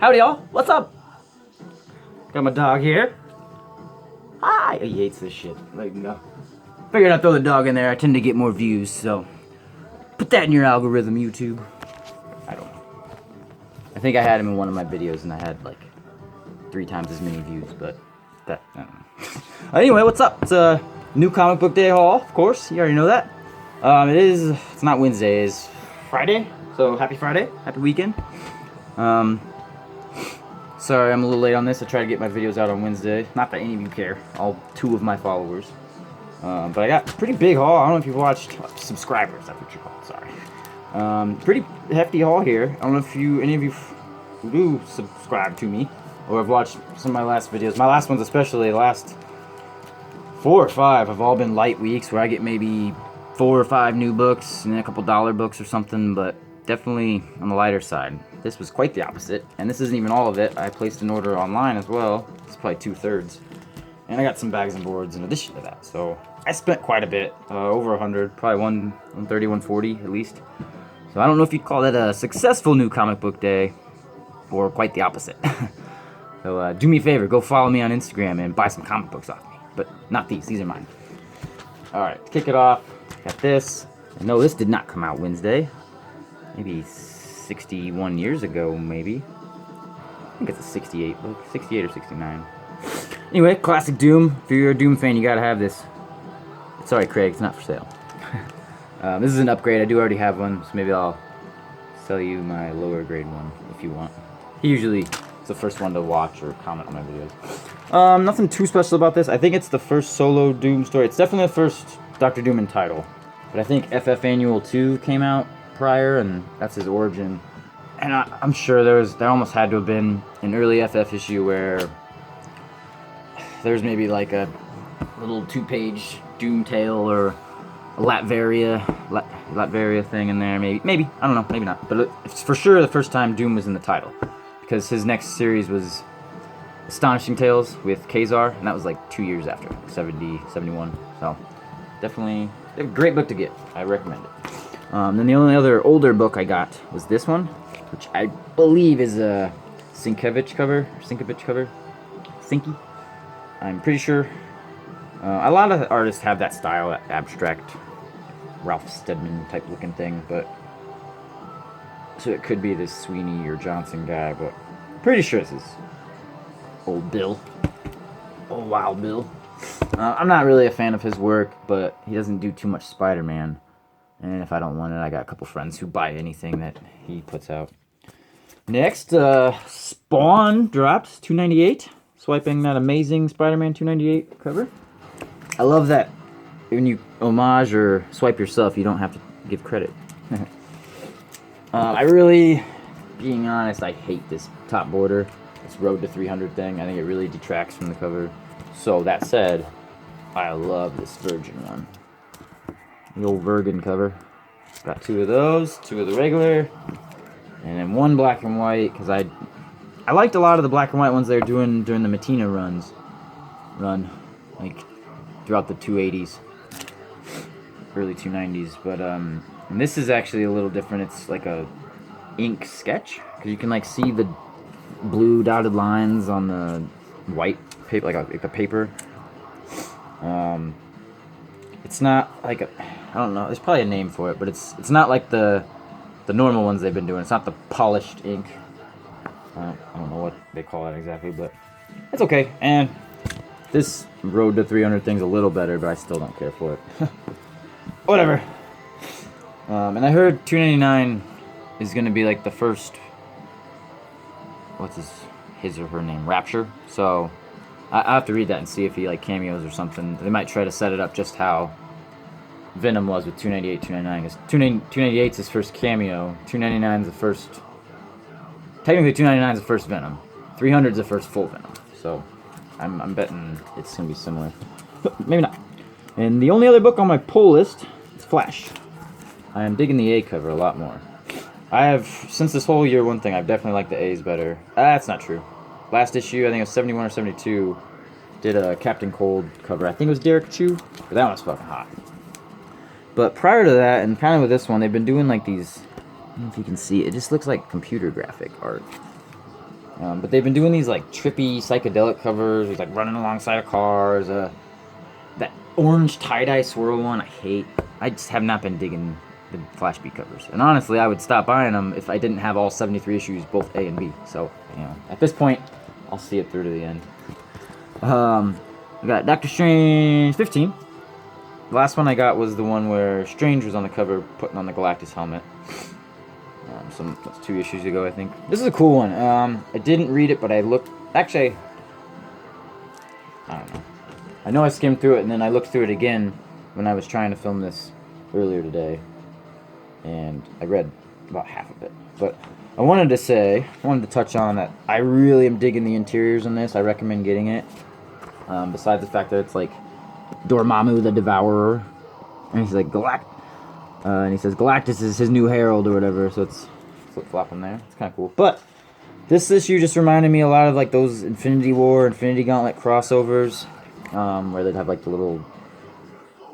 Howdy, y'all. What's up? Got my dog here. Hi. He hates this shit. Like, no. Figured I'd throw the dog in there. I tend to get more views, so put that in your algorithm, YouTube. I don't know. I think I had him in one of my videos, and I had like 3 times as many views, but that, I don't know. Anyway, what's up? It's a new comic book day haul, of course. You already know that. It's not Wednesday, it's Friday. So happy Friday, happy weekend. Sorry, I'm a little late on this. I try to get my videos out on Wednesday. Not that any of you care, all 2 of my followers. But I got a pretty big haul. I don't know if you've watched subscribers. That's what you're called. Sorry. Pretty hefty haul here. I don't know if any of you do subscribe to me or have watched some of my last videos. My last ones, especially the last 4 or 5, have all been light weeks where I get maybe 4 or 5 new books and then a couple dollar books or something. But definitely on the lighter side. This was quite the opposite, and this isn't even all of it. I placed an order online as well. It's probably 2/3, and I got some bags and boards in addition to that. So I spent quite a bit, over 100, probably 130, 140 at least. So I don't know if you'd call that a successful new comic book day, or quite the opposite. So do me a favor, go follow me on Instagram and buy some comic books off me, but not these. These are mine. All right, to kick it off, got this. I know this did not come out Wednesday. Maybe 61 years ago, maybe. I think it's a 68 book, 68 or 69. Anyway, classic Doom. If you're a Doom fan, you gotta have this. Sorry, Craig, it's not for sale. This is an upgrade. I do already have one, so maybe I'll sell you my lower grade one if you want. He usually is the first one to watch or comment on my videos. Nothing too special about this. I think it's the first solo Doom story. It's definitely the first Dr. Doom in title. But I think FF Annual 2 came out prior, and that's his origin. And I'm sure there almost had to have been an early FF issue where there's maybe like a little 2-page Doom tale or a Latveria thing in there. Maybe I don't know, maybe not. But it's for sure the first time Doom was in the title, because his next series was Astonishing Tales with Kazar, and that was like 2 years after, 70, 71. So definitely a great book to get. I recommend it. Then the only other older book I got was this one, which I believe is a Sienkiewicz cover. Sinky. I'm pretty sure. A lot of artists have that style, that abstract Ralph Steadman type looking thing, but so it could be this Sweeney or Johnson guy, but pretty sure this is old Bill. Old Wild Bill. I'm not really a fan of his work, but he doesn't do too much Spider-Man. And if I don't want it, I got a couple friends who buy anything that he puts out. Next, Spawn drops, $2.98. Swiping that amazing Spider-Man $2.98 cover. I love that when you homage or swipe yourself, you don't have to give credit. Being honest, I hate this top border. This Road to 300 thing. I think it really detracts from the cover. So that said, I love this Virgin one. The old Virgin cover. Got 2 of those, 2 of the regular, and then 1 black and white, because I liked a lot of the black and white ones they were doing during the Matina run, like throughout the 280s, early 290s. But and this is actually a little different. It's like a ink sketch, because you can like see the blue dotted lines on the white paper, like a paper. It's not like I don't know. There's probably a name for it, but it's not like the normal ones they've been doing. It's not the polished ink. I don't know what they call it exactly, but it's okay. And this Road to 300 thing's a little better, but I still don't care for it. Whatever. And I heard $2.99 is gonna be like the first. What's his or her name? Rapture. So I have to read that and see if he like cameos or something. They might try to set it up just how Venom was with $2.98, $2.99. Because $2.98 is his first cameo. $2.99 is the first. Technically, $2.99 is the first Venom. 300 is the first full Venom. So I'm betting it's gonna be similar, but maybe not. And the only other book on my pull list is Flash. I am digging the A cover a lot more. I have, since this whole year one thing, I've definitely liked the A's better. That's not true. Last issue, I think it was 71 or 72, did a Captain Cold cover. I think it was Derek Chu, but that one was fucking hot. But prior to that, and kind of with this one, they've been doing like these, I don't know if you can see, it just looks like computer graphic art. But they've been doing these like trippy psychedelic covers, with like running alongside of cars. That orange tie-dye swirl one, I hate. I just have not been digging the Flash Beat covers. And honestly, I would stop buying them if I didn't have all 73 issues, both A and B. So, you know, at this point, I'll see it through to the end. I got Doctor Strange 15. The last one I got was the one where Strange was on the cover putting on the Galactus helmet. That's 2 issues ago, I think. This is a cool one. I didn't read it, but I looked... Actually, I don't know. I know I skimmed through it, and then I looked through it again when I was trying to film this earlier today. And I read about half of it. But I wanted to touch on that I really am digging the interiors in this. I recommend getting it. Besides the fact that it's like Dormammu the Devourer. And he's like, and he says Galactus is his new herald or whatever, so it's flip-flopping there. It's kind of cool. But this issue just reminded me a lot of like those Infinity War, Infinity Gauntlet crossovers, where they'd have like the little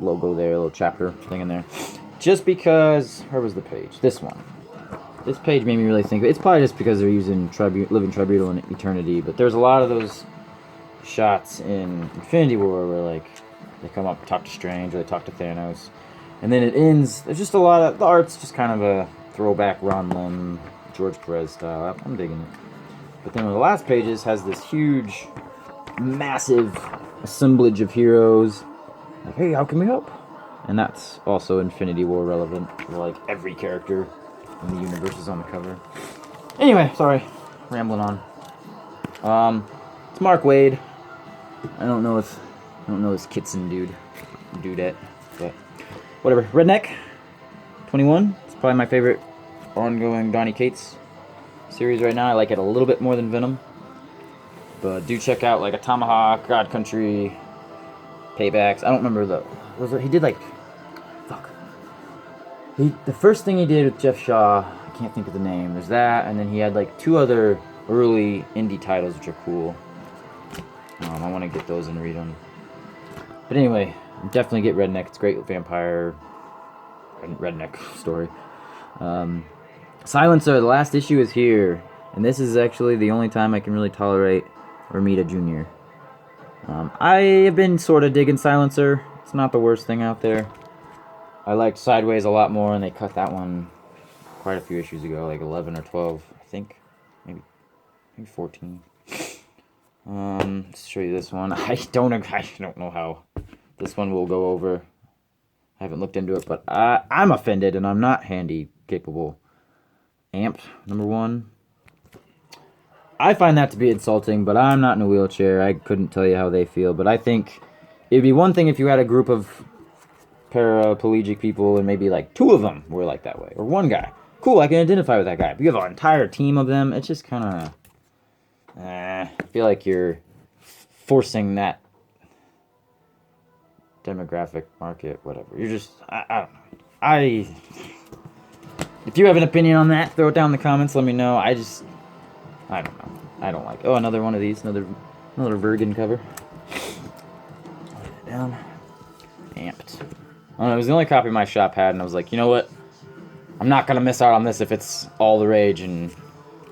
logo there, a little chapter thing in there. Just because, where was the page? This one. This page made me really think. It's probably just because they're using Living Tribunal and Eternity, but there's a lot of those shots in Infinity War where like they come up, talk to Strange, or they talk to Thanos. And then it ends, there's just a lot of, the art's just kind of a throwback Ron Lim, George Perez style. I'm digging it. But then on the last pages has this huge, massive assemblage of heroes. Like, hey, how can we help? And that's also Infinity War relevant. Where, like, every character in the universe is on the cover. Anyway, sorry, rambling on. It's Mark Waid. I don't know this Kitson dudette, but whatever. Redneck 21. It's probably my favorite ongoing Donny Cates series right now. I like it a little bit more than Venom, but do check out like a Tomahawk, God Country, Paybacks. I don't remember he did like the first thing he did with Jeff Shaw. I can't think of the name. There's that, and then he had like 2 other early indie titles which are cool. I want to get those and read them. But anyway, definitely get Redneck. It's a great vampire redneck story. Silencer, the last issue is here. And this is actually the only time I can really tolerate Romita Jr. I have been sort of digging Silencer. It's not the worst thing out there. I liked Sideways a lot more, and they cut that one quite a few issues ago, like 11 or 12, I think. Maybe 14. Let's show you this one. I don't know how this one will go over. I haven't looked into it, but I'm offended, and I'm not handy capable. Amp, number 1. I find that to be insulting, but I'm not in a wheelchair. I couldn't tell you how they feel, but I think it'd be one thing if you had a group of paraplegic people and maybe like 2 of them were like that way, or 1 guy. Cool, I can identify with that guy. But you have an entire team of them, it's just kind of... I feel like you're forcing that demographic market, whatever. You're just, I don't know. If you have an opinion on that, throw it down in the comments, let me know. I don't know. I don't like it. Oh, another one of these, another Vergan cover. Put it down. Amped. I don't know, it was the only copy my shop had, and I was like, you know what? I'm not gonna miss out on this if it's all the rage and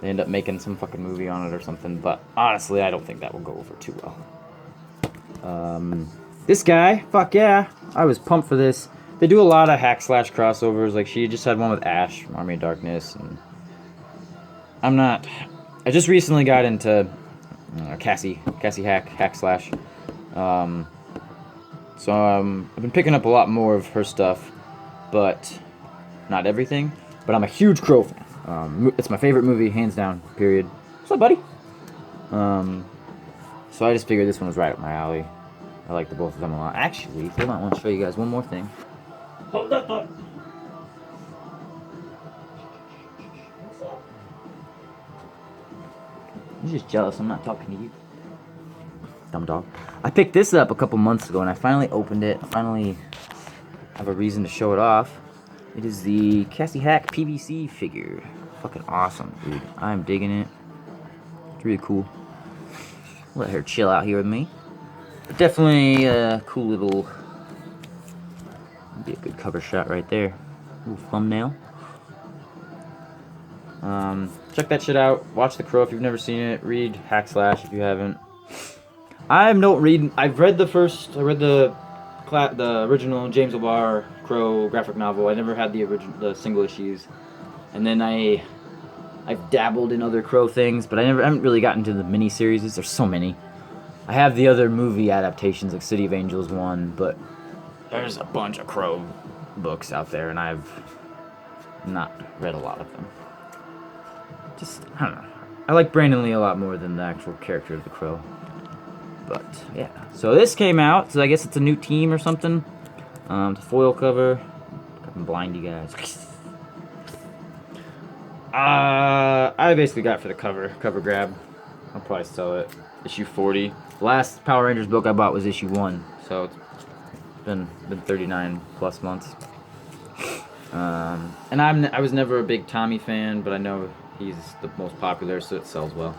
they end up making some fucking movie on it or something, but honestly, I don't think that will go over too well. This guy, fuck yeah, I was pumped for this. They do a lot of hack slash crossovers, like she just had one with Ash from Army of Darkness, and I just recently got into Cassie hack slash, so I've been picking up a lot more of her stuff, but not everything, but I'm a huge Crow fan. It's my favorite movie, hands down, period. What's up, buddy? So I just figured this one was right up my alley. I like the both of them a lot. Actually, hold on, I want to show you guys one more thing. Hold that thought. I'm just jealous, I'm not talking to you. Dumb dog. I picked this up a couple months ago, and I finally opened it. I finally have a reason to show it off. It is the Cassie Hack PVC figure. Fucking awesome, dude. I'm digging it. It's really cool. Let her chill out here with me. But definitely a cool little... Be a good cover shot right there. Little thumbnail. Check that shit out. Watch The Crow if you've never seen it. Read Hack Slash if you haven't. I've read the original James O'Barr Crow graphic novel. I never had the single issues. And then I've dabbled in other Crow things, but I haven't really gotten to the mini-series. There's so many. I have the other movie adaptations, like City of Angels 1, but there's a bunch of Crow books out there, and I've not read a lot of them. I don't know. I like Brandon Lee a lot more than the actual character of the Crow. But, yeah. So this came out, so I guess it's a new team or something. It's a foil cover. I'm blind, you guys. I basically got it for the cover grab. I'll probably sell it. Issue 40. The last Power Rangers book I bought was issue 1, so it's been 39 plus months. And I was never a big Tommy fan, but I know he's the most popular, so it sells well.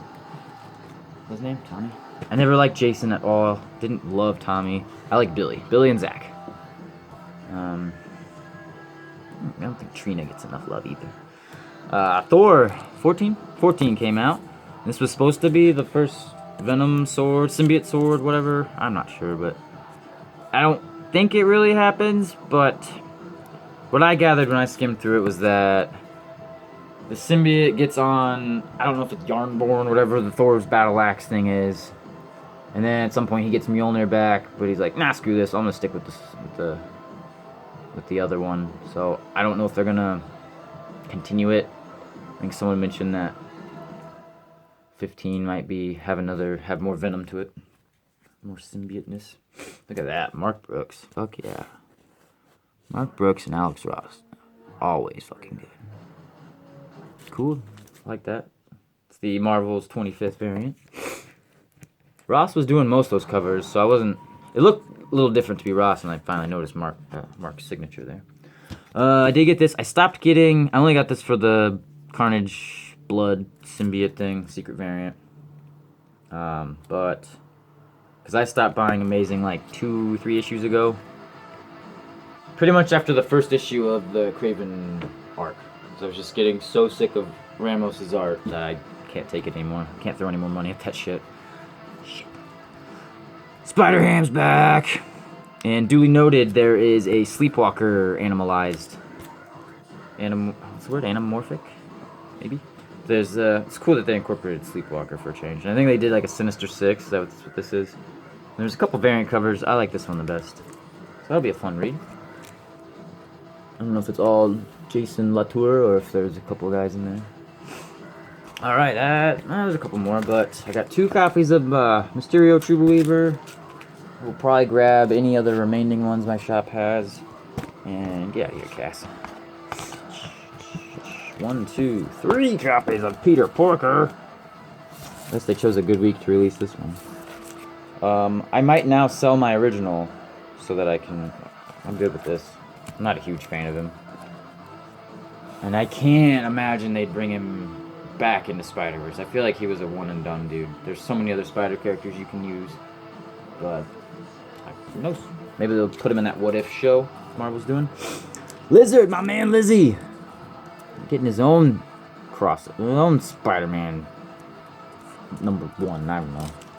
What's his name? Tommy? I never liked Jason at all. Didn't love Tommy. I like Billy. Billy and Zach. I don't think Trina gets enough love either. Thor 14 came out. This was supposed to be the first Venom sword, symbiote sword, whatever. I'm not sure, but I don't think it really happens. But what I gathered when I skimmed through it was that the symbiote gets on, I don't know if it's Yarnborn, whatever the Thor's battle axe thing is. And then at some point he gets Mjolnir back, but he's like, nah, screw this. I'm gonna stick with the other one. So I don't know if they're gonna continue it. I think someone mentioned that 15 might have more venom to it, more symbioteness. Look at that, Mark Brooks. Fuck yeah, Mark Brooks and Alex Ross, always fucking good. Cool, I like that. It's the Marvel's 25th variant. Ross was doing most of those covers, so I wasn't. It looked a little different to be Ross, and I finally noticed Mark's signature there. I did get this. I only got this for the Carnage Blood symbiote thing, secret variant. But because I stopped buying Amazing like 2-3 issues ago, pretty much after the first issue of the Kraven arc. So I was just getting so sick of Ramos's art that I can't take it anymore. Can't throw any more money at that shit. Spider-Ham's back! And duly noted, there is a Sleepwalker animalized. What's the word? Anamorphic? Maybe? It's cool that they incorporated Sleepwalker for a change. And I think they did like a Sinister Six. That's what this is. And there's a couple variant covers. I like this one the best. So that'll be a fun read. I don't know if it's all Jason Latour or if there's a couple guys in there. Alright, there's a couple more, but I got 2 copies of Mysterio True Believer. We'll probably grab any other remaining ones my shop has. And get out of here, Cass. 1, 2, 3 copies of Peter Parker. I guess they chose a good week to release this one. I might now sell my original so that I'm good with this. I'm not a huge fan of him. And I can't imagine they'd bring him back into Spider-Verse. I feel like he was a one and done dude. There's so many other Spider characters you can use. But who knows? Maybe they'll put him in that What If show Marvel's doing. Lizard, my man Lizzie! Getting his own Spider-Man #1, I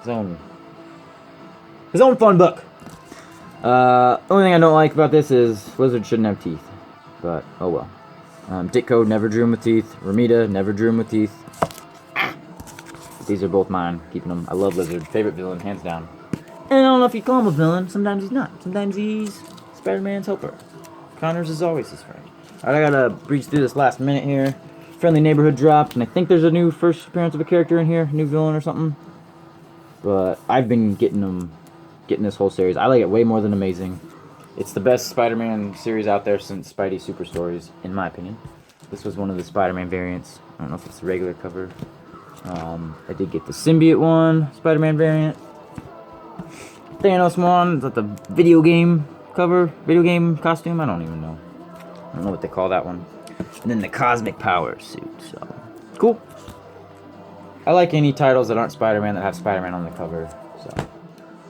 don't know. His own fun book. Only thing I don't like about this is Lizard shouldn't have teeth. But, oh well. Ditko never drew him with teeth. Ramita never drew him with teeth. These are both mine. Keeping them. I love Lizard. Favorite villain, hands down. And I don't know if you call him a villain. Sometimes he's not. Sometimes he's Spider-Man's helper. Connors is always his friend. Alright, I gotta breeze through this last minute here. Friendly Neighborhood dropped, and I think there's a new first appearance of a character in here. New villain or something. But I've been getting this whole series. I like it way more than Amazing. It's the best Spider-Man series out there since Spidey Super Stories, in my opinion. This was one of the Spider-Man variants. I don't know if it's the regular cover. I did get the Symbiote one, Spider-Man variant. Thanos one, is that the video game cover? Video game costume? I don't even know. I don't know what they call that one. And then the Cosmic Power suit, so. Cool. I like any titles that aren't Spider-Man that have Spider-Man on the cover, so.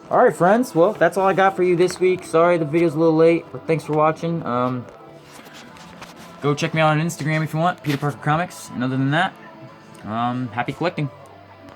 Alright, friends. Well, that's all I got for you this week. Sorry the video's a little late, but thanks for watching. Go Go check me out on Instagram if you want, Peter Parker Comix. And other than that, happy collecting.